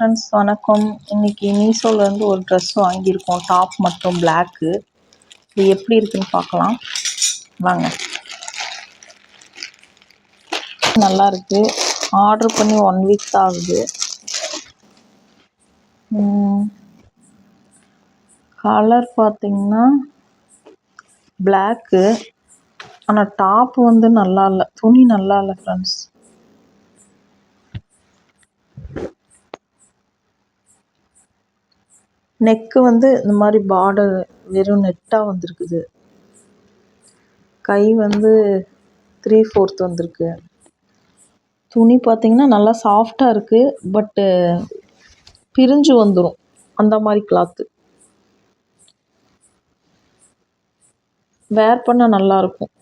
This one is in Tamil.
ஃப்ரெண்ட்ஸ் வணக்கம். இன்றைக்கி மீஷோலேருந்து ஒரு ட்ரெஸ் வாங்கியிருக்கோம். டாப் மட்டும் பிளாக்கு. இது எப்படி இருக்குன்னு பார்க்கலாம் வாங்க. நல்லா இருக்கு. ஆர்டர் பண்ணி 1 வீக் தான் ஆகுது. கலர் பார்த்திங்கன்னா பிளாக்கு. ஆனால் டாப் வந்து நல்லா இல்லை, துணி நல்லா இல்லை ஃப்ரெண்ட்ஸ். நெக்கு வந்து இந்த மாதிரி பார்டர் வெறும் நெட்டாக வந்திருக்குது. கை வந்து 3/4 வந்திருக்கு. துணி பார்த்திங்கன்னா நல்லா சாஃப்டாக இருக்குது. பட்டு பிரிஞ்சு வந்துடும் அந்த மாதிரி கிளாத்து. வேர் பண்ண நல்லாயிருக்கும்.